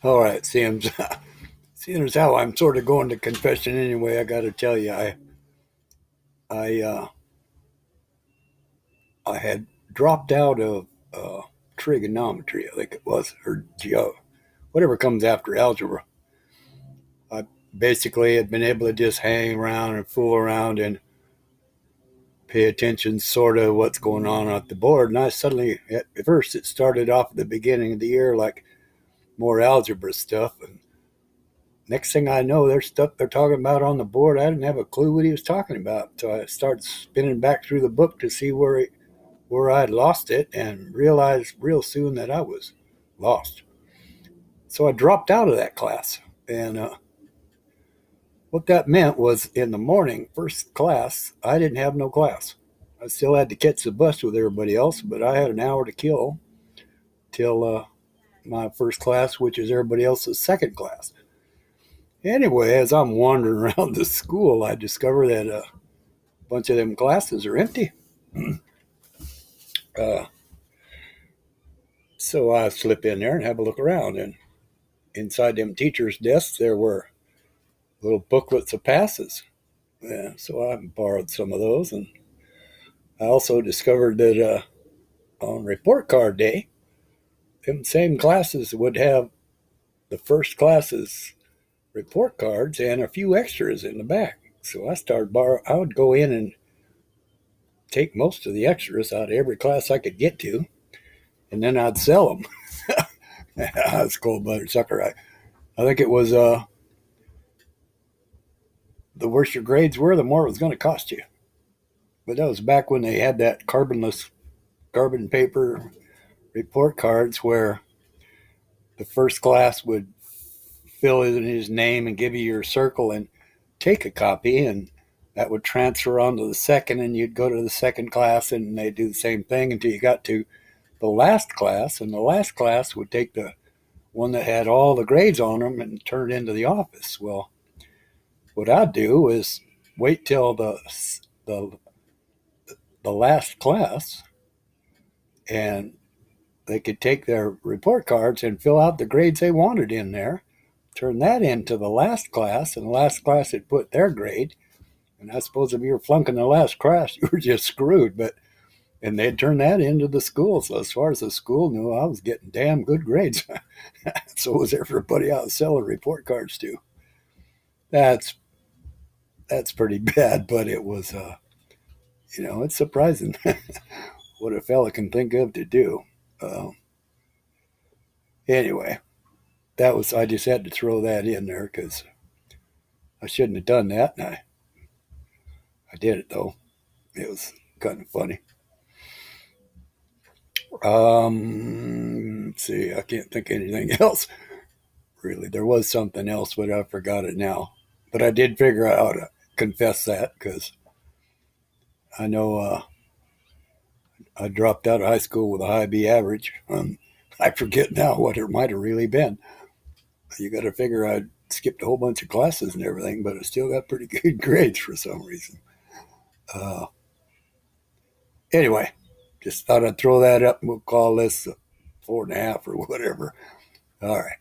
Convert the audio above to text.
All right, seeing as how I'm sort of going to confession anyway, I got to tell you, I, uh, I had dropped out of trigonometry, I think it was, or geo, whatever comes after algebra. I basically had been able to just hang around and fool around and pay attention, sort of what's going on at the board. And I suddenly, at first, it started off at the beginning of the year like more algebra stuff, and next thing I know, there's stuff they're talking about on the board. I didn't have a clue what he was talking about. So I started spinning back through the book to see where I had lost it and realized real soon that I was lost. So I dropped out of that class. And what that meant was in the morning, first class, I didn't have no class. I still had to catch the bus with everybody else, but I had an hour to kill till my first class, which is everybody else's second class. Anyway, as I'm wandering around the school, I discover that a bunch of them classes are empty. Uh, so I slip in there and have a look around. And inside them teachers' desks, there were little booklets of passes. Yeah, so I borrowed some of those. And I also discovered that on report card day, them same classes would have the first class's report cards and a few extras in the back. So I would go in and take most of the extras out of every class I could get to, and then I'd sell them. I was a cold-blooded sucker. I think it was the worse your grades were, the more it was going to cost you. But that was back when they had that carbon paper report cards where the first class would fill in his name and give you your circle and take a copy, and that would transfer on to the second, and you'd go to the second class and they'd do the same thing until you got to the last class, and the last class would take the one that had all the grades on them and turn it into the office. Well, what I'd do is wait till the, the last class, and they could take their report cards and fill out the grades they wanted in there, turn that into the last class, and the last class had put their grade. And I suppose if you were flunking the last class, you were just screwed. But and they'd turn that into the school. So as far as the school knew, I was getting damn good grades. So was everybody I was selling report cards to. That's that's pretty bad, but it was it's surprising what a fella can think of to do. Uh, anyway, that was I just had to throw that in there because I shouldn't have done that, and I did it though. It was kind of funny. Let's see, I can't think of anything else. Really, there was something else, but I forgot it now. But I did figure out how to confess that because I know I dropped out of high school with a high B average. I forget now what it might have really been. You got to figure I skipped a whole bunch of classes and everything, but I still got pretty good grades for some reason. Uh, anyway, just thought I'd throw that up and we'll call this 4.5 or whatever. All right.